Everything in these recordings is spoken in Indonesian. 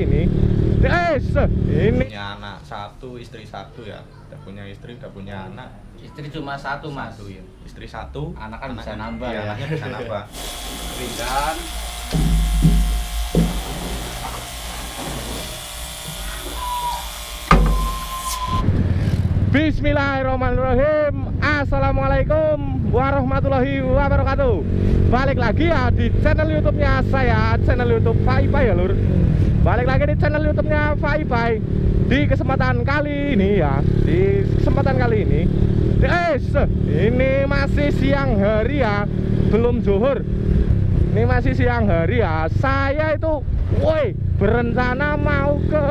kali ini. Ini Punya anak satu, istri satu ya. Udah punya istri, udah punya anak. Istri cuma satu, Mas. Satu ya. Istri satu, Anak kan bisa anaknya- nambah iya, ya. anaknya bisa nambah. Pinggan. Bismillahirrahmanirrahim. Assalamualaikum warahmatullahi wabarakatuh. Balik lagi ya di channel YouTube-nya saya, channel YouTube Faipai ya lur. Balik lagi di channel YouTube-nya Faipai. Di kesempatan kali ini ya, ini masih siang hari ya, belum zuhur. Ini masih siang hari ya. Saya itu, berencana mau ke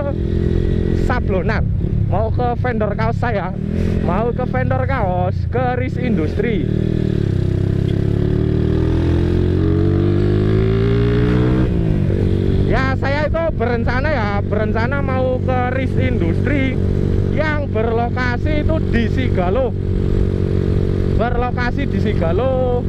Sablonan, mau ke vendor kaos saya, mau ke vendor kaos ke RIS Industri. Ya saya itu berencana mau ke RIS Industri yang berlokasi itu di Sigalo. Berlokasi di Sigalo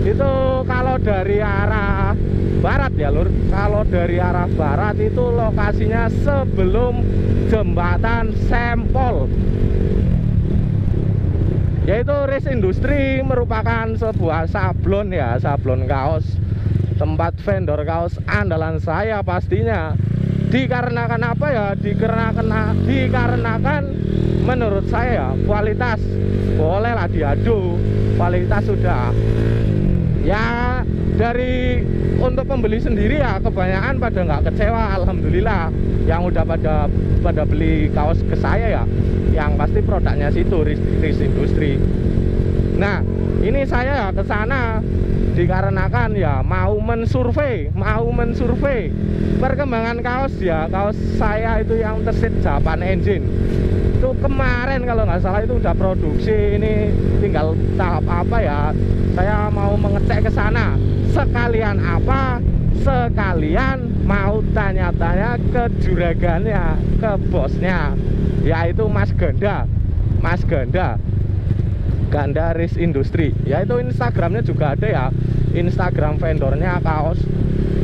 itu kalau dari arah barat ya lur. Kalau dari arah barat itu lokasinya sebelum jembatan Sempol, yaitu RIS Industri merupakan sebuah sablon ya, sablon kaos, tempat vendor kaos andalan saya pastinya. Dikarenakan apa ya? Dikarenakan menurut saya kualitas bolehlah diadu, kualitas sudah ya. Dari untuk pembeli sendiri ya kebanyakan pada nggak kecewa, alhamdulillah. Yang udah pada beli kaos ke saya ya, yang pasti produknya situ RIS Industri. Nah ini saya ya ke sana dikarenakan ya mau mensurvei perkembangan kaos ya. Kaos saya itu yang tersit Japan Engine itu kemarin kalau nggak salah itu udah produksi. Ini tinggal tahap apa ya, saya mau mengecek ke sana. Sekalian apa? Sekalian mau tanya-tanya ke juragannya, ke bosnya, yaitu Mas Ganda RIS Industri. Yaitu Instagramnya juga ada ya, Instagram vendornya kaos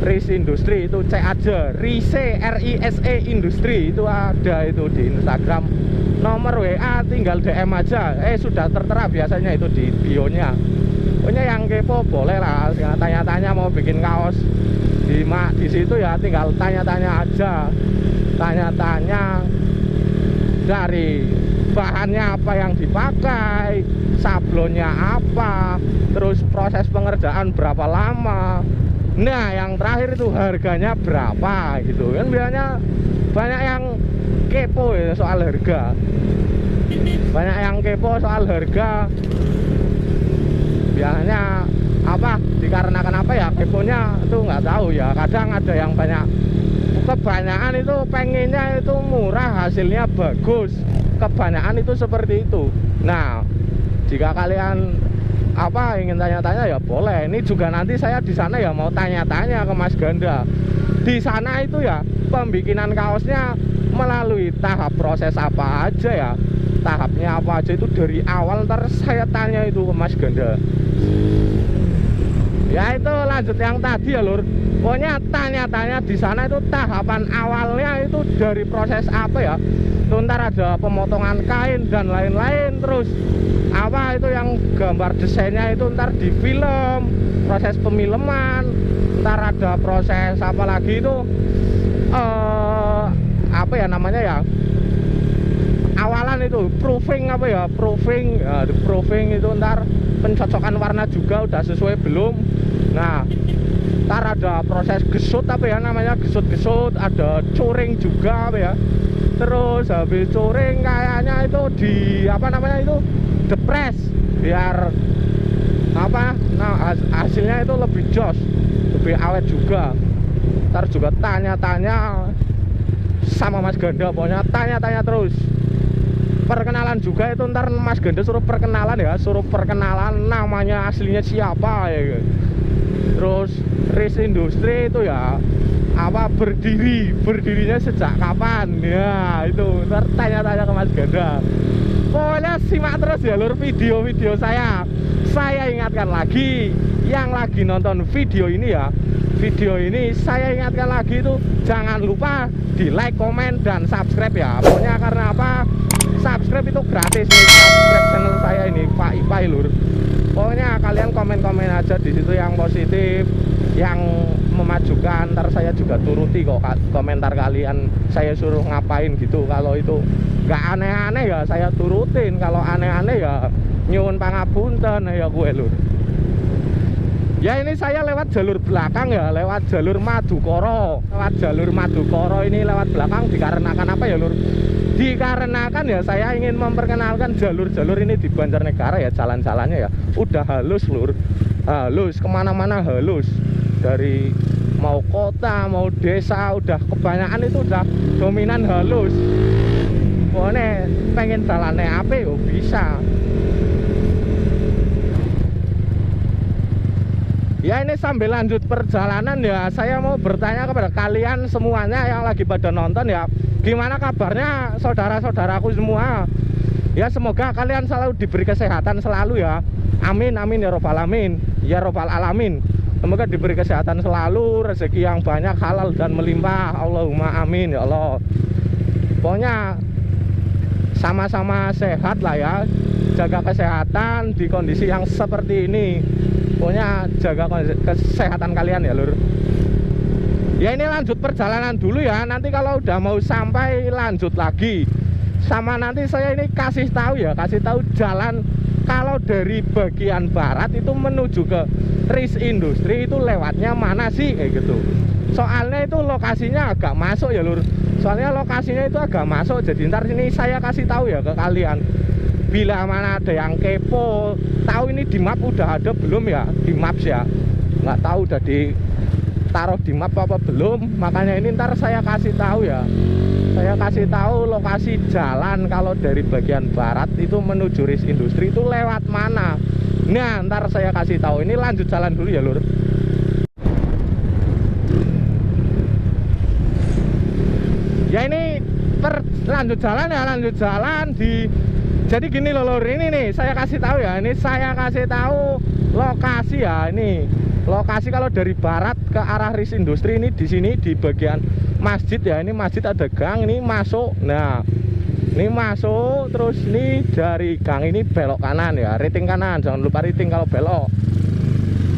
RIS Industri itu cek aja RISE Industri itu ada itu di Instagram. Nomor WA tinggal DM aja, sudah tertera biasanya itu di bio-nya. Pokoknya yang kepo boleh lah tanya-tanya mau bikin kaos di situ ya, tinggal tanya-tanya aja, tanya-tanya dari bahannya apa yang dipakai, sablonnya apa, terus proses pengerjaan berapa lama. Nah yang terakhir itu harganya berapa gitu kan. Biasanya banyak yang kepo ya soal harga, banyak yang kepo soal harga. Biasanya apa, dikarenakan apa ya keponya itu nggak tahu ya. Kadang ada yang kebanyakan itu pengennya itu murah hasilnya bagus, kebanyakan itu seperti itu. Nah jika kalian apa ingin tanya-tanya ya boleh. Ini juga nanti saya di sana ya mau tanya-tanya ke Mas Ganda. Di sana itu ya pembikinan kaosnya melalui tahap proses apa aja ya, tahapnya apa aja itu dari awal. Ntar saya tanya itu ke Mas Ganda. Ya itu lanjut yang tadi ya lur. Pokoknya tanya-tanya di sana itu tahapan awalnya itu dari proses apa ya. Itu ntar ada pemotongan kain dan lain-lain. Terus apa itu yang gambar desainnya itu ntar di film, proses pemilman. Ntar ada proses apa lagi itu apa ya namanya ya, awalan itu proofing apa ya, proofing itu ntar pencocokan warna juga udah sesuai belum. Nah ntar ada proses gesut apa ya namanya, gesut ada coring juga apa ya. Terus habis coring kayaknya itu di apa namanya itu depres biar apa, nah hasilnya itu lebih jos, lebih awet juga. Ntar juga tanya-tanya sama Mas Ganda, pokoknya tanya-tanya terus. Perkenalan juga itu ntar Mas Ganda suruh perkenalan ya, namanya aslinya siapa ya. Terus RIS Industri itu ya apa, berdirinya sejak kapan ya, itu ntar tanya-tanya ke Mas Ganda. Pokoknya simak terus ya lur video-video saya. Saya ingatkan lagi yang lagi nonton video ini ya, video ini saya ingatkan lagi itu jangan lupa di like, komen, dan subscribe ya. Pokoknya karena apa? Subscribe itu gratis nih, subscribe channel saya ini Pak Ipai lur. Pokoknya kalian komen-komen aja di situ yang positif, yang memajukan. Ntar saya juga turuti kok komentar kalian. Saya suruh ngapain gitu. Kalau itu nggak aneh-aneh ya saya turutin. Kalau aneh-aneh ya nyuwun pangapunten ya gue lur. Ya ini saya lewat jalur belakang ya, lewat jalur Madukoro. Lewat jalur Madukoro ini lewat belakang dikarenakan apa ya lur? Dikarenakan ya saya ingin memperkenalkan jalur-jalur ini di Banjarnegara ya, jalan-jalannya ya udah halus lur, halus kemana-mana halus, dari mau kota mau desa udah kebanyakan itu udah dominan halus. Pokoknya pengen jalannya apa ya bisa. Ya ini sambil lanjut perjalanan ya, saya mau bertanya kepada kalian semuanya yang lagi pada nonton ya, gimana kabarnya saudara-saudaraku semua? Ya semoga kalian selalu diberi kesehatan selalu ya. Amin amin ya robbal alamin. Ya robbal alamin. Semoga diberi kesehatan selalu, rezeki yang banyak, halal dan melimpah. Allahumma amin ya Allah. Pokoknya sama-sama sehat lah ya. Jaga kesehatan di kondisi yang seperti ini. Pokoknya jaga kesehatan kalian ya lur. Ya ini lanjut perjalanan dulu ya. Nanti kalau udah mau sampai lanjut lagi. Sama nanti saya ini kasih tahu ya, kasih tahu jalan kalau dari bagian barat itu menuju ke RIS Industri itu lewatnya mana sih kayak gitu. Soalnya itu lokasinya agak masuk ya lur. Soalnya lokasinya itu agak masuk. Jadi ntar ini saya kasih tahu ya ke kalian. Bila mana ada yang kepo, tahu ini di map udah ada belum ya, di maps ya, nggak tahu udah ditaruh di map apa belum. Makanya ini ntar saya kasih tahu ya, saya kasih tahu lokasi jalan kalau dari bagian barat itu menuju RIS Industri itu lewat mana. Nah ntar saya kasih tahu. Ini lanjut jalan dulu ya lur. Ya ini lanjut jalan ya, lanjut jalan di. Jadi gini loh lur, ini nih saya kasih tahu ya, ini saya kasih tahu lokasi ya, ini lokasi kalau dari barat ke arah RIS Industri ini di sini di bagian masjid ya, ini masjid ada gang ini masuk. Nah, ini masuk terus ini dari gang ini belok kanan ya, riting kanan, jangan lupa riting kalau belok.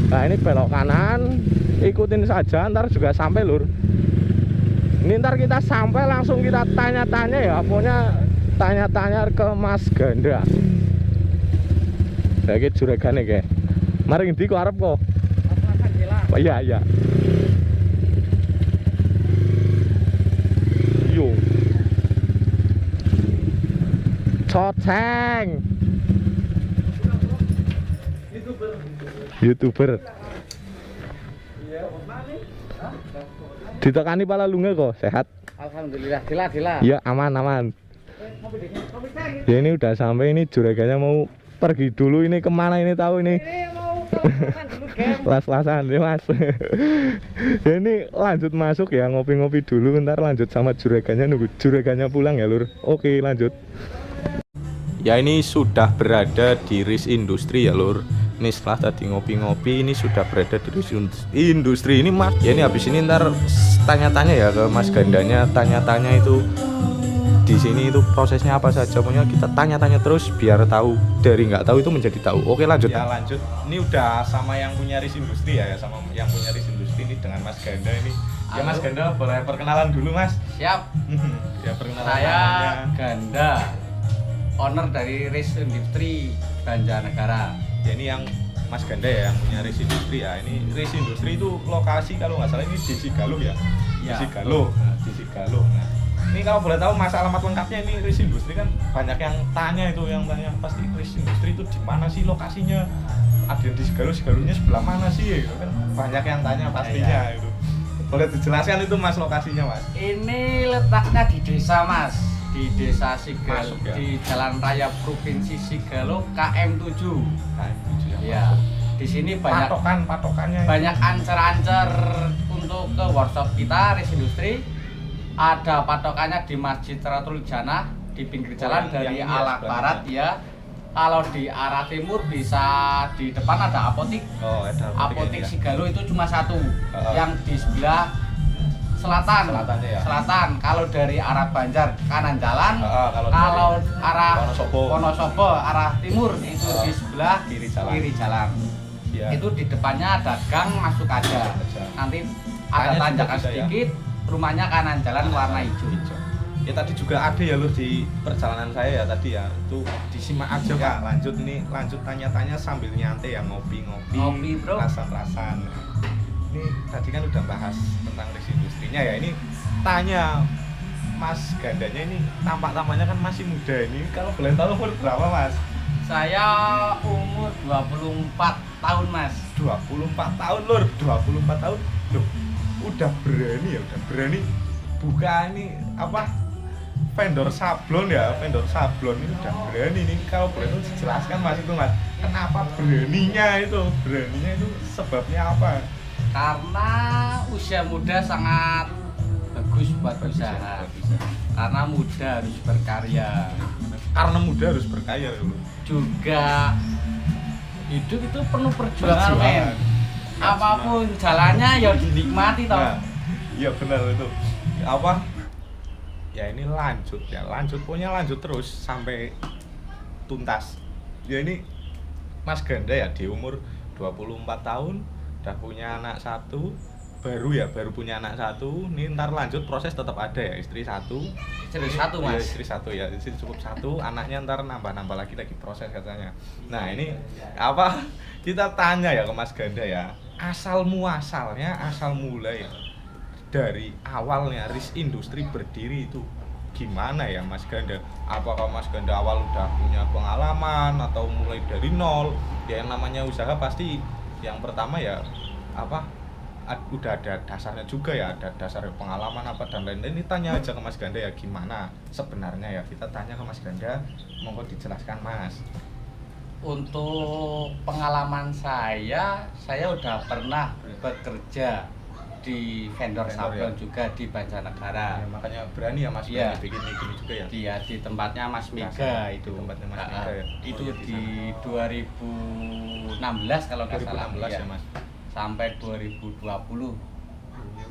Nah, ini belok kanan, ikutin saja ntar juga sampai lur. Ini ntar kita sampai langsung kita tanya-tanya ya, pokoknya tanya-tanya ke Mas Ganda. Lagi juragane kayak. Mari ngendi kok arep kok? Oh, iya iya. Yo. Coceng. YouTuber. Ditekani pala lunga kok, sehat? Alhamdulillah, dila. Iya, aman. Ya ini udah sampai, ini juraganya mau pergi dulu. Ini kemana ini tahu ini? Las-lasan ya mas. Ya ini lanjut masuk ya, ngopi-ngopi dulu. Ntar lanjut sama juraganya, nunggu juraganya pulang ya lur. Oke lanjut. Ya ini sudah berada di RIS Industri ya lur. Ini setelah tadi ngopi-ngopi, ini sudah berada di RIS Industri ini mas. Ya ini habis ini ntar tanya-tanya ya ke Mas Gandanya, tanya-tanya itu di sini itu prosesnya apa saja. Pokoknya kita tanya-tanya terus biar tahu, dari nggak tahu itu menjadi tahu. Oke lanjut. Ya lanjut. Ini udah sama yang punya RIS Industri ya, sama yang punya RIS Industri ini dengan Mas Ganda ini. Ya Mas Ganda boleh perkenalan dulu Mas. Siap. Ya perkenalan. Saya namanya. Ganda, owner dari RIS Industri Banjarnegara. Ya ini yang Mas Ganda ya yang punya RIS Industri ya. Ini RIS Industri itu lokasi kalau nggak salah ini di Sigalo ya. Ya. Di Sigalo. Nah, di Sigalo. Nah, ini kalau boleh tahu mas alamat lengkapnya ini RIS Industri kan banyak yang tanya itu, yang tanya pasti RIS Industri itu di mana sih lokasinya? Ada di Sigalo, Sigalonya sebelah mana sih? Gitu kan banyak yang tanya pastinya itu. Boleh dijelaskan itu mas lokasinya mas? Ini letaknya di desa mas, di desa Sigalo, Masuk, ya? di Jalan Raya Provinsi Sigalo KM7. KM7 Ya. Di sini banyak patokannya. Banyak ancer-ancer untuk ke workshop kita RIS Industri. Ada patokannya di Masjid Ratul Jannah di pinggir jalan dari yang arah sebelah barat ini. ya. Kalau di arah timur bisa di depan ada apotik. Oh, ada Apotik ya. Sigalo itu cuma satu, yang di sebelah selatan. Selatannya ya. Selatan. Kalau dari arah Banjar kanan jalan. Kalau arah Wonosobo. Wonosobo arah timur itu di sebelah Kiri jalan. Kiri jalan. Ya. Itu di depannya ada gang masuk aja. Nanti ada Tanya tanjakan juga bisa, ya. sedikit, rumahnya kanan jalan warna hijau. Ya tadi juga ada ya Lur di perjalanan saya ya tadi ya. Itu disimak aja Pak. Lanjut tanya-tanya sambil nyantai ya, ngopi-ngopi. Ngopi, Bro. Rasan-rasan. Ini tadi kan udah bahas tentang risk industrinya ya. Ini tanya Mas Gandanya ini tampak-tampaknya kan masih muda ini. Kalau boleh tahu umur berapa Mas? Saya umur 24 tahun, Mas. 24 tahun Lur, 24 tahun. Loh, udah berani buka ini apa? Vendor sablon ini udah berani nih. Kalau boleh tuh dijelaskan Mas itu Mas, kenapa beraninya itu sebabnya apa? Karena usia muda sangat bagus buat usaha. Karena muda harus berkarya. Karena muda harus berkaya dulu. Juga hidup itu penuh perjuangan, men. Apapun jalannya ya dinikmati toh. Nah, iya benar itu. Apa? Ya ini lanjut terus sampai tuntas. Ya ini Mas Ganda ya di umur 24 tahun udah punya anak satu, baru punya anak satu. Nih ntar lanjut proses tetap ada ya, istri satu. Istri satu, Mas. Ya, istri satu ya, istri cukup satu, anaknya ntar nambah lagi proses katanya. Nah ini apa? Kita tanya ya ke Mas Ganda ya, asal mulai dari awalnya risk industri berdiri itu gimana ya Mas Ganda? Apakah Mas Ganda awal udah punya pengalaman atau mulai dari nol? Ya yang namanya usaha pasti yang pertama ya apa? Udah ada dasarnya juga ya, ada dasar pengalaman apa dan lain-lain. Ini tanya aja ke Mas Ganda ya gimana sebenarnya ya, kita tanya ke Mas Ganda, monggo dijelaskan Mas. Untuk pengalaman saya udah pernah bekerja di vendor sablon ya? juga di Banjarnegara. Ya, makanya berani ya Mas Iya. bikin gini juga ya. Dia di tempatnya Mas Mega Biasa, itu. di tempatnya Mas Mega ya. Itu Oh, iya, di 2016 kalau nggak salah. 2016 ya Iya. Mas. Sampai 2020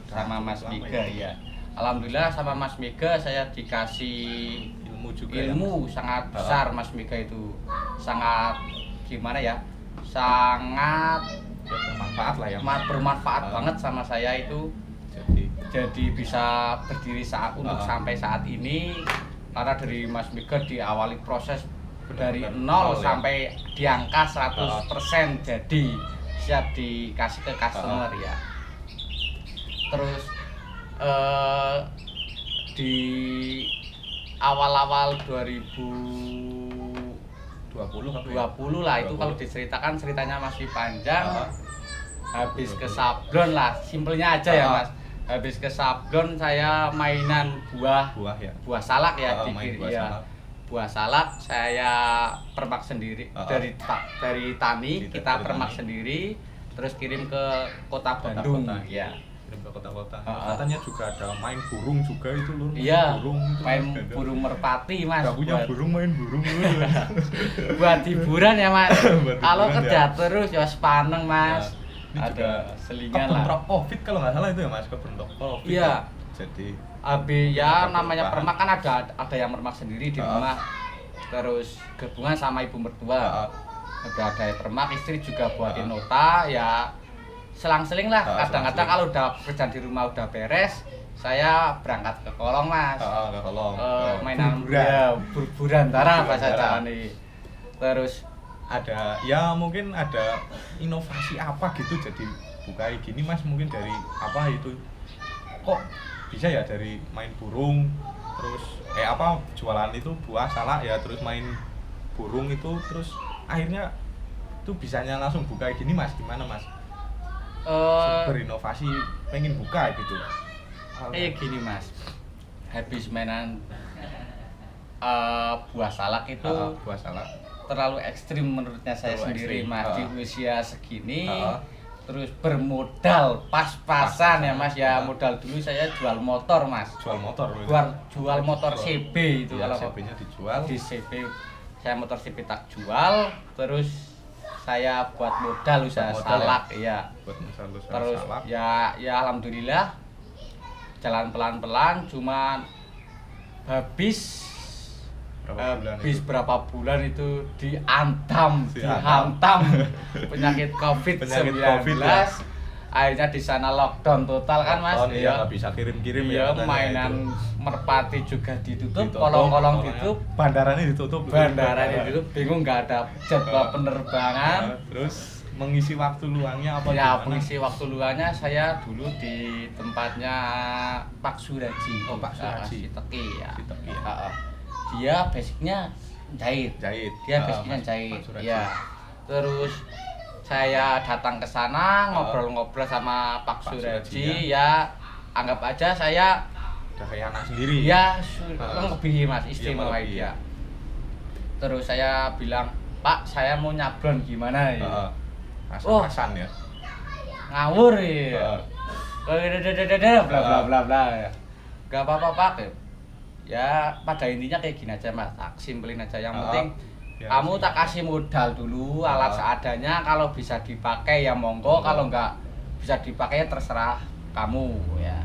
sama Mas Lama Mega ya. Alhamdulillah sama Mas Mega saya dikasih Ilmu juga ilmu sangat besar. Mas Mega itu sangat gimana ya, sangat ya bermanfaat lah ya. bermanfaat banget sama saya itu. Jadi bisa berdiri untuk sampai saat ini karena dari Mas Mega diawali proses dari Benar-benar 0 ya. sampai di angka 100% jadi siap dikasih ke customer ya. Terus di awal-awal 2020 lah itu kalau diceritakan ceritanya masih panjang. Habis ke sablon lah, simpelnya aja ya Mas. Habis ke sablon saya mainan buah ya. buah salak ya main buah ya. salak. Buah salak saya permak sendiri dari tani, kita dari permak tani. sendiri terus kirim ke kota Bandung Kota-kota. ya. Kirim ke kota-kota. Katanya juga ada main burung juga itu Lur. Iya, Burung itu main Mas Ganda. burung merpati Mas. Nggak punya buat- burung, main burung Lur. buat hiburan ya Mas. Buat Kalau hiburan, kerja ya. terus ya sepaneng Mas. Ini juga Ada selingan kebun lah. drop covid kalau nggak salah itu ya Mas, kebun drop covid. Iya. Jadi Ya Ada namanya perubahan. permak kan ada yang mermak sendiri di rumah. Terus gabungan sama ibu mertua. Ada yang permak, istri juga buatin nota ya. Selang-seling lah. Kadang-kadang kalau udah kerjaan di rumah udah beres, saya berangkat ke kolong Mas. ke kolong. Mainan Burburan. ya, burburan darah bahasa Burburan. Jawa nih. Terus Ada ya mungkin ada inovasi apa gitu jadi buka gini Mas, mungkin dari apa itu kok bisa ya dari main burung terus apa jualan itu buah salak ya terus main burung itu terus akhirnya itu bisanya langsung buka gini Mas, gimana Mas? Berinovasi pengen buka gitu. kayak gini Mas, habis mainan buah salak itu buah salak terlalu ekstrim menurutnya saya Terlalu sendiri ekstrim. Mas. Di usia segini terus bermodal pas-pasan ya Mas ya. Modal dulu saya jual motor Mas. Jual motor. Jual motor CB itu ya, kalau CB-nya dijual. di CB saya motor CB tak jual, terus saya buat modal usaha salak ya. Buat usaha Terus salak. ya alhamdulillah jalan pelan-pelan, cuman habis berapa bulan itu dihantam penyakit COVID-19. ya. Akhirnya di sana lockdown total kan Mas. Iya, nggak bisa kirim-kirim ya. katanya Mainan itu. Merpati juga ditutup, kolong-kolong ditutup, bandaranya ditutup. bingung nggak ada jadwal penerbangan. Terus mengisi waktu luangnya apa Ya, gimana? pengisi waktu luangnya saya dulu di tempatnya Pak Suraji. Oh, Pak Suraji. Si Teki ya. Si Teki, ya. Heeh. Dia basicnya jahit. Dia basicnya jahit. Ya. Terus saya datang ke sana ngobrol-ngobrol sama Pak Suraji ya. Anggap aja saya udah kayak anak sendiri. Ya, lebih Mas, istimewa dia. Terus saya bilang, "Pak, saya mau nyablon gimana ya?" Pasan ya. Ngawur ya. Bla bla bla bla ya. Gak apa-apa Pak. Ya pada intinya kayak gini aja Mas, tak simpelin aja. Yang penting ya, kamu tak kasih modal dulu, alat seadanya. Kalau bisa dipakai ya monggo, kalau nggak bisa dipakai terserah kamu ya.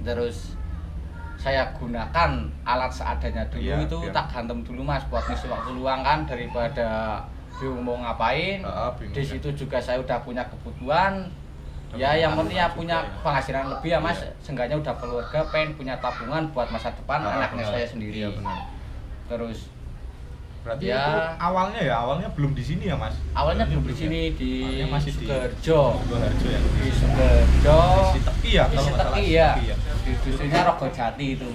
Terus saya gunakan alat seadanya dulu, itu tak gantem dulu Mas, buat ngisi waktu luang kan, daripada bingung mau ngapain. Di situ juga saya udah punya kebutuhan. Ya yang penting ya punya penghasilan lebih ya Mas. Seenggaknya udah keluarga, pengen punya tabungan buat masa depan anaknya saya sendiri. Iya benar. Terus berarti ya, itu awalnya belum di sini ya Mas? Awalnya belum di sini, di Sukoharjo. Ya. Di Sukoharjo. Di Teki ya kalau nggak salah. Ya. Di dusunnya Rogojati itu.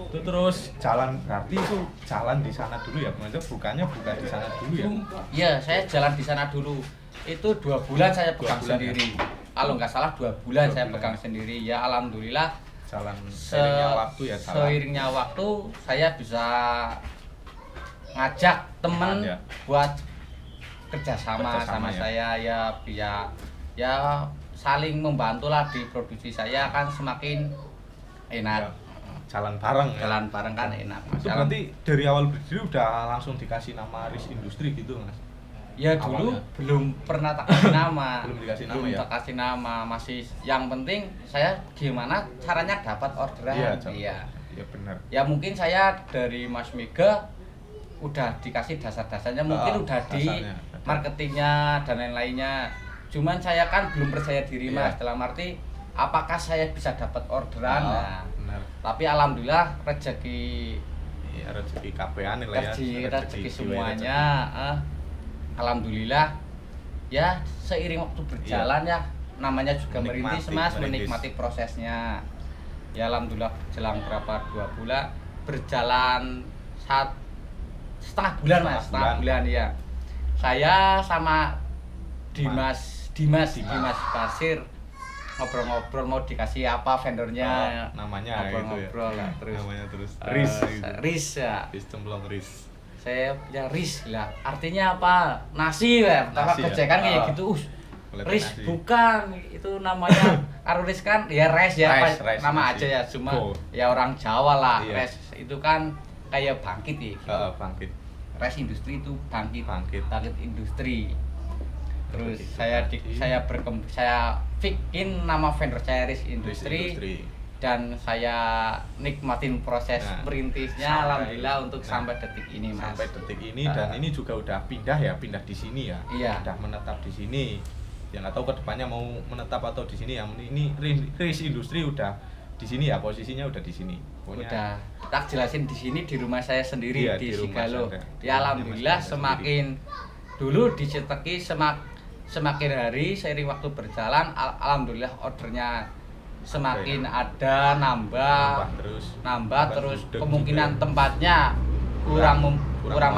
Itu terus jalan, berarti itu jalan di sana dulu ya, maksudnya buka di sana dulu ya? Iya, saya jalan di sana dulu. Itu 2 bulan saya pegang sendiri. Kalau nggak salah 2 bulan saya pegang sendiri. Ya alhamdulillah. Jalan seiringnya waktu ya. Seiringnya waktu saya bisa ngajak temen buat kerjasama sama saya ya, biar ya saling membantu lah di produksi saya kan semakin enak. Jalan bareng kan enak Mas. Itu berarti dari awal berdiri udah langsung dikasih nama Riz Industri gitu Mas? Ya dulu belum pernah tak kasih nama. Belum dikasih nama belum ya? tak kasih nama, masih yang penting saya gimana caranya dapat orderan. Iya benar. Ya mungkin saya dari Mas Mega udah dikasih dasar-dasarnya, mungkin udah di marketingnya dan lain-lainnya. Cuman saya kan belum percaya diri Mas, dalam arti apakah saya bisa dapat orderan. Benar. Tapi alhamdulillah rezeki kabehan lah ya. Rezeki semuanya. Alhamdulillah ya, seiring waktu berjalan ya, namanya juga merintis Mas, menikmati prosesnya. Ya alhamdulillah jelang berapa 2 bulan berjalan setengah bulan Mas, setengah bulan ya. Saya sama Dimas Basir ngobrol-ngobrol mau dikasih apa vendornya, namanya ngobrol gitu ya. Terus namanya terus Riz ya. Riz cemplung Riz. Saya punya Riz lah, artinya apa? Nasi lah, pertama kejekan kayak gitu. Riz bukan, itu namanya karo Riz kan ya Res ya, nama aja ya, cuma ya orang Jawa lah. Res itu kan kayak bangkit ya. Bangkit. Res Industri itu bangkit industri. Terus saya bikin nama vendor saya Riz Industri. Dan saya nikmatin proses merintisnya alhamdulillah untuk sampai detik ini Mas. Sampai detik ini dan ini juga udah pindah di sini ya. Iya. Udah menetap di sini. Yang nggak tahu kedepannya mau menetap atau di sini ya. Ini Riz Industri udah di sini ya, posisinya udah di sini. Udah tak jelasin di sini, di rumah saya sendiri di Sigalo. Ya alhamdulillah semakin dulu di Ceteki semakin hari seiring waktu berjalan alhamdulillah ordernya semakin ada, nambah terus kemungkinan tempatnya kurang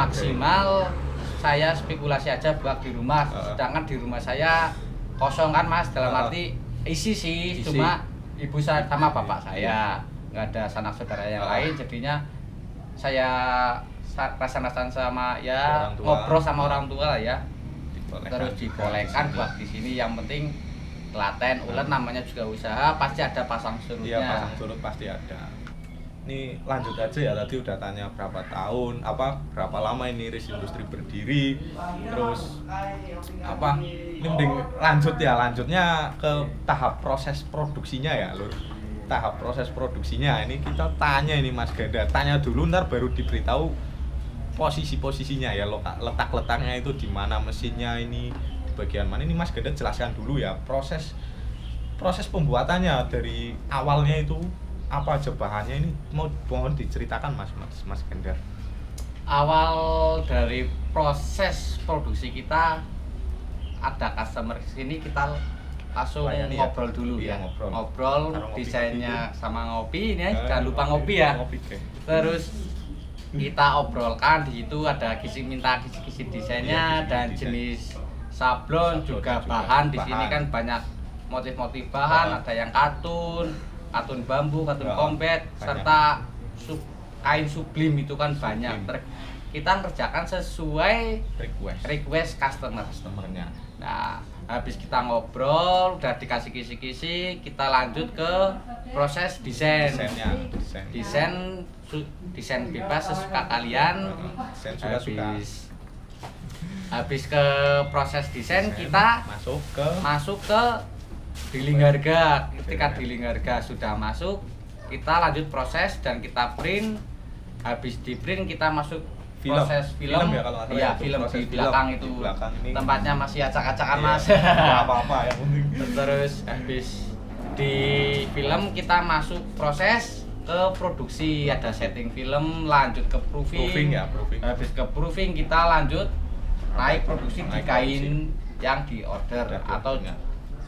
maksimal. Saya spekulasi aja buat di rumah, sedangkan di rumah saya kosong kan Mas, dalam arti isi sih, cuma ibu saya sama bapak saya, nggak ada sanak saudara yang lain, jadinya saya rasan-rasan sama ya ngobrol sama orang tua lah ya, terus dibolehkan buat di sini. Yang penting telaten, ulet namanya juga usaha, pasti ada pasang surutnya. Iya, pasang surut pasti ada. Ini lanjut aja ya, tadi udah tanya berapa tahun, berapa lama ini RIS Industri berdiri, terus ini mending lanjutnya ke tahap proses produksinya ya Lur. Tahap proses produksinya ini kita tanya ini Mas Ganda, tanya dulu ntar baru diberitahu posisinya ya, letak-letaknya itu di mana mesinnya ini, di bagian mana. Ini Mas Ganda jelaskan dulu ya proses pembuatannya dari awalnya itu apa aja bahannya, ini mohon diceritakan Mas Ganda. Awal dari proses produksi kita, ada customer sini kita langsung ngobrol dulu ya. Ngobrol desainnya sama ngopi ini, jangan lupa ngopi ya. Terus kita obrolkan di situ, ada minta kisi-kisi desainnya dan jenis sablon juga bahan. Di sini kan banyak motif-motif bahan, ada yang katun bambu, katun kompet, serta kain sublim itu kan banyak. Kita ngerjakan sesuai request customernya. Nah, habis kita ngobrol, udah dikasih kisi-kisi, kita lanjut ke proses desain bebas sesuka kalian. Habis ke proses desain kita masuk ke dealing harga. Ketika dealing harga sudah masuk, kita lanjut proses dan kita print. Habis di print kita masuk proses film ya, kalau iya, film di belakang itu. Tempatnya masih acak-acakan Mas. Apa-apa yang penting. Terus habis di film kita masuk proses ke produksi, ada setting film, lanjut ke proofing. Habis ke proofing kita lanjut naik produksi di kain yang di order atau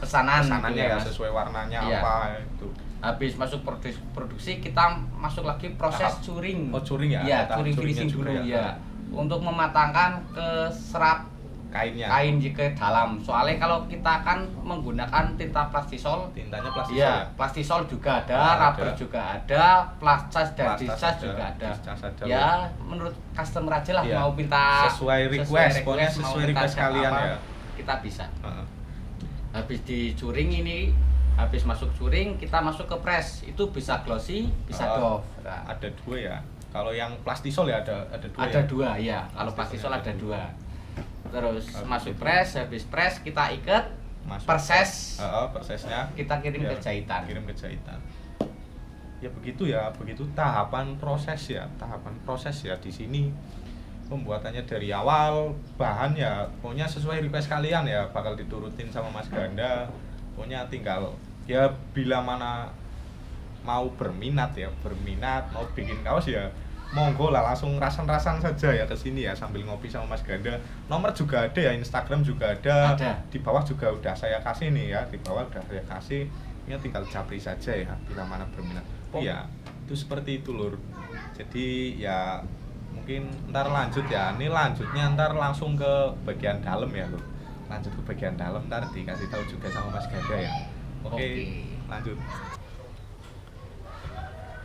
pesanannya ya, sesuai warnanya apa itu. Habis masuk produksi kita masuk lagi proses curing. Curing ya? Iya, curing finishing dulu ya. Untuk mematangkan ke serap kain ke dalam. Soalnya kalau kita kan menggunakan tinta plastisol, tintanya plastisol ya. Plastisol juga ada, rubber juga ada, plastas dan disas juga ada. Ya, menurut customer aja lah, mau minta sesuai request kalian ya. Kita bisa. Habis dicuring ini, habis masuk curing kita masuk ke press. Itu bisa glossy, bisa doff. Ada dua ya. Kalau yang plastisol ya ada dua. Ada dua ya. Kalau plastisol ada dua. Terus masuk press, habis press kita ikat, prosesnya kita kirim ke jahitan. Ya begitu tahapan proses ya di sini. Pembuatannya dari awal, bahan ya pokoknya sesuai request kalian ya, bakal diturutin sama Mas Ganda. Pokoknya tinggal ya bila mana mau berminat mau bikin kaos ya monggo lah, langsung rasan-rasan saja ya ke sini ya sambil ngopi sama Mas Ganda. Nomor juga ada ya, Instagram juga ada. Di bawah juga udah saya kasih nih ya, ya tinggal japri saja ya bila mana berminat. Iya, itu seperti itu Lur. Jadi ya mungkin ntar lanjut ya, ini lanjutnya ntar langsung ke bagian dalam ya Lur. Lanjut ke bagian dalam, ntar dikasih tahu juga sama Mas Ganda ya. Oke. Lanjut.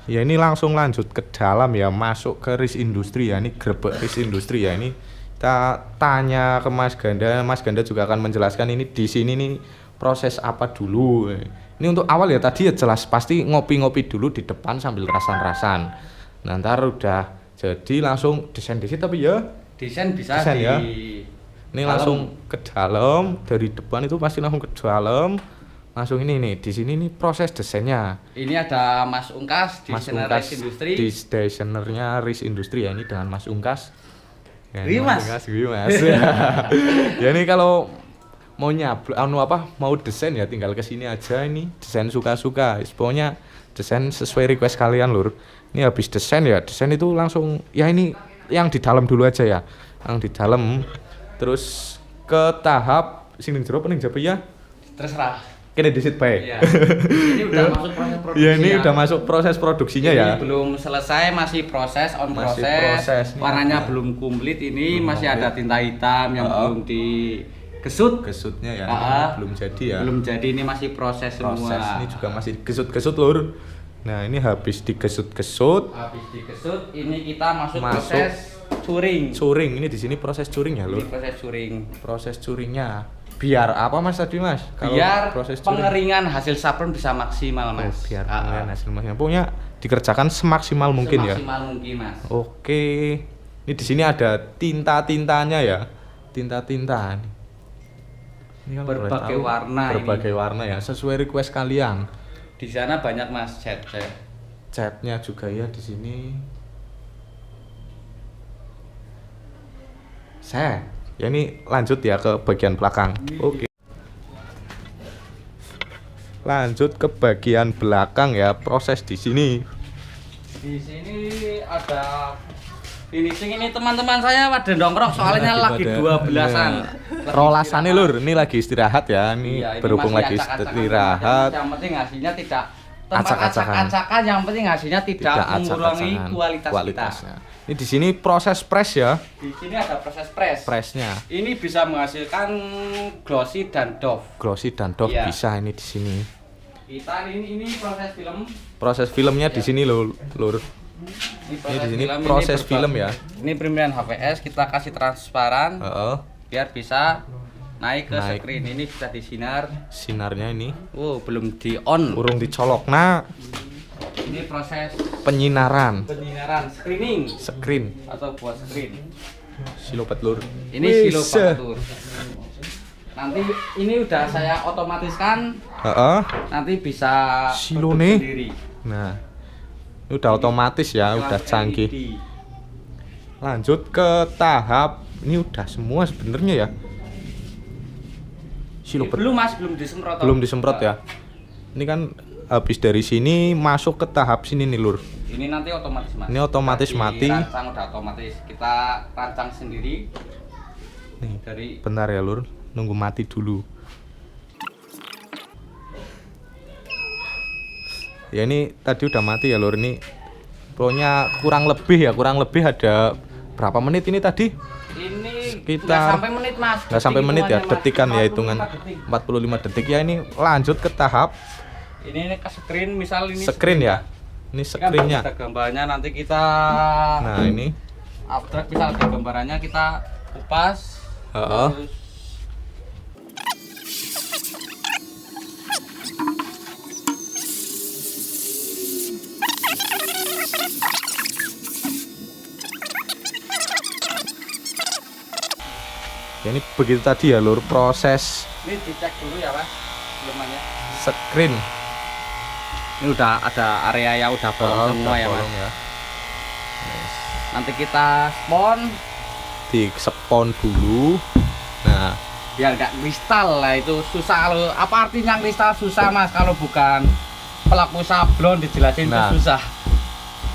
Ya ini langsung lanjut ke dalam ya, masuk ke RIS Industri ya. Ini grebek RIS Industri ya. Ini kita tanya ke Mas Ganda juga akan menjelaskan ini di sini nih proses apa dulu. Ini untuk awal ya, tadi ya jelas pasti ngopi-ngopi dulu di depan sambil rasan-rasan. Nah, ntar udah jadi langsung desain tapi ya desain bisa ya. Ini dalam. Langsung ke dalam, dari depan itu pasti langsung ke dalam. Langsung ini nih, di sini nih proses desainnya. Ini ada Mas Ungkas, desainer RIS Industri. Desainernya RIS Industri ya, ini dengan Mas Ungkas. Ya, Mas. Ya ini kalau mau mau desain ya tinggal ke sini aja, ini desain suka-suka. Pokoknya desain sesuai request kalian Lur. Ini habis desain ya, desain itu langsung ya ini yang di dalam dulu aja ya. Yang di dalam terus ke tahap sing ning jero apa ning jabe ya? Terserah. Kene disit bae. Iya. Ini udah masuk proses produksi. Ya ini udah masuk proses produksinya ini ya. Ini belum selesai, masih proses proses. Warnanya belum komplit ini, masih ada tinta hitam yang belum digesut. Gesutnya ya. Belum jadi ya. Belum jadi, ini masih proses semua. Ini juga masih gesut-gesut Lur. Nah, ini habis digesut-gesut. Ini kita masuk proses Curing. Ini di sini proses curing ya, Ini Lur. proses curing. Proses curingnya. Biar apa Mas tadi, Mas? Biar proses curing. pengeringan hasil sablon bisa maksimal, Oh, Mas. biar pengeringan hasil maksimal. Pokoknya dikerjakan semaksimal mungkin ya. Semaksimal mungkin, Mas. Oke. Ini di sini ada tinta-tintanya ya. Tinta-tinta. Ini kan boleh Berbagai tahu, warna berbagai warna ya, sesuai request kalian. Di sana banyak, Mas, cat. Catnya juga ya di sini. Ya ini lanjut ya ke bagian belakang. Oke. Lanjut ke bagian belakang ya, proses di sini. Di sini ada finishing. Ini teman-teman saya pada nongkrong soalnya lagi 12-an. Rolasannya Lur, ini lagi istirahat ya. Ini Iya, ini berhubung masih lagi acak-acakan, istirahat. Yang penting hasilnya tidak tempat Acak-acakan. acak-acakan, yang penting hasilnya tidak mengurangi acak-acakan kualitasnya. Ini di sini proses press ya, Di sini ada proses press. pressnya. Ini bisa menghasilkan glossy dan doff. Glossy dan doff Iya. bisa ini di sini. Kita ini proses film. Proses filmnya di sini Lur. Ini di sini proses film ya. Ini pemilihan HVS, kita kasih transparan biar bisa naik ke Naik. screen. Ini bisa disinar. Sinarnya ini Oh, belum di on. urung dicolok. Nah, Ini proses penyinaran screening screen atau buat screen. silopet Lur. Ini Wih, silo se- bakatur. Nanti ini udah saya otomatiskan, nanti bisa Silo duduk nih. sendiri. Nah, ini udah otomatis ya, udah Kelas canggih. LED. Lanjut ke tahap ini udah semua sebenarnya ya. Silopet Belum, Mas, belum disemprot. belum disemprot ya. Ini kan habis dari sini masuk ke tahap sini nih Lur. Ini nanti otomatis, Mas. Ini otomatis Udah mati. dirancang, udah otomatis. Kita rancang sendiri Nih, dari bentar ya Lur, nunggu mati dulu. Ya ini tadi udah mati ya Lur, ini pokoknya kurang lebih ada berapa menit ini tadi? ini Sekitar- nggak sampai menit, Mas. Nggak sampai menit ya, Hitungannya, Mas. detikan ya 45 hitungan detik. 45 detik ya. Ini lanjut ke tahap Ini ke screen, misal ini screen ya. Ini Kan screennya. ada gambarnya, nanti kita Nah ini abstrak, misal ada gambarannya kita kupas. Heeh. Terus ya ini begitu tadi ya Lur, proses ini dicek dulu ya, Mas, filmannya. screen. Ini udah ada area yang udah bolong semua Udah ya, Mas. bolong ya. Nanti kita spawn Di spon dulu. Nah, biar nggak kristal lah, itu susah. Kalau apa artinya kristal susah, Mas, kalau bukan pelaku sablon dijelasin Nah. itu susah.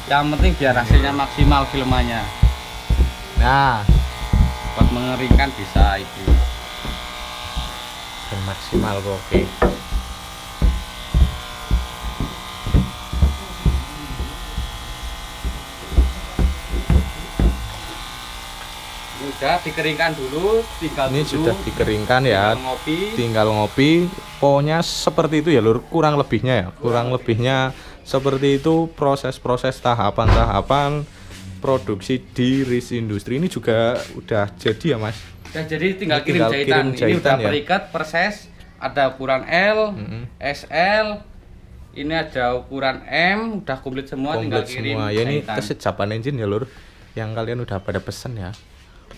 Yang penting biar hasilnya maksimal filmannya. nah, Buat mengeringkan bisa itu. yang maksimal kok. Oke. Udah dikeringkan dulu, tinggal Ini dulu, sudah dikeringkan ya. tinggal ngopi. Tinggal ngopi. Pokoknya seperti itu ya Lur, kurang lebihnya ya. Kurang lebihnya seperti itu proses-proses tahapan-tahapan produksi di RIS Industri. Ini juga udah jadi ya Mas. Ya, jadi tinggal Ini kirim tinggal jahitan. kirim Ini jahitan udah ya. perikat perses, ada ukuran L, Mm-mm. SL. Ini ada ukuran M, udah komplit semua, tinggal Komplit kirim semua. Ya ini jahitan. kesejapan engine ya Lur, yang kalian udah pada pesen ya.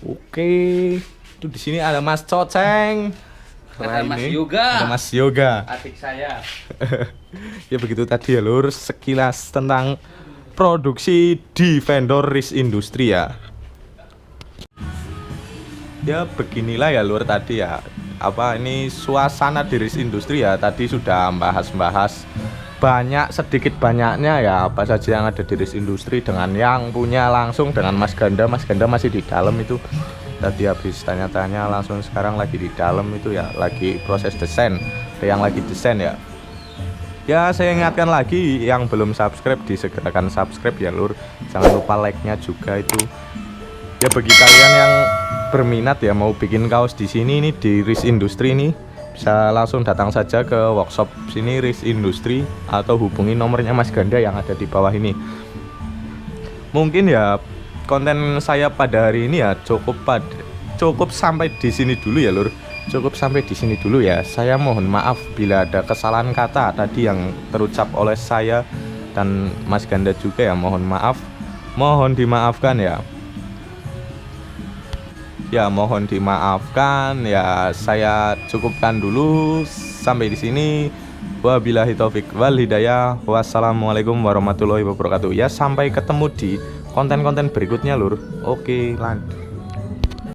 Oke. Itu di sini ada Mas Coceng. Ada Mas ini. Yoga. Ada Mas Yoga. Adik saya. Ya begitu tadi ya Lur, sekilas tentang produksi di vendor RIS Industri ya. Ya beginilah ya Lur tadi ya. Apa ini suasana di RIS Industri ya. Tadi sudah bahas-bahas banyak sedikit banyaknya ya apa saja yang ada di RIS Industri dengan yang punya langsung dengan Mas Ganda. Mas Ganda masih di dalam itu. Tadi habis tanya-tanya langsung sekarang lagi di dalam itu ya, lagi proses desain. Ada yang lagi desain ya. Ya saya ingatkan lagi yang belum subscribe disegerakan subscribe ya Lur. Jangan lupa like-nya juga itu. Ya bagi kalian yang berminat ya mau bikin kaos di sini nih di RIS Industri ini, bisa langsung datang saja ke workshop sini RIS Industri atau hubungi nomornya Mas Ganda yang ada di bawah ini. Mungkin ya konten saya pada hari ini ya cukup sampai di sini dulu ya lur. Cukup sampai di sini dulu ya. Saya mohon maaf bila ada kesalahan kata tadi yang terucap oleh saya dan Mas Ganda juga ya, mohon maaf. Mohon dimaafkan ya. Ya, mohon dimaafkan ya. Saya cukupkan dulu sampai di sini. Wabillahi taufik wal hidayah. Wassalamualaikum warahmatullahi wabarakatuh. Ya, sampai ketemu di konten-konten berikutnya lur. Oke, lanjut.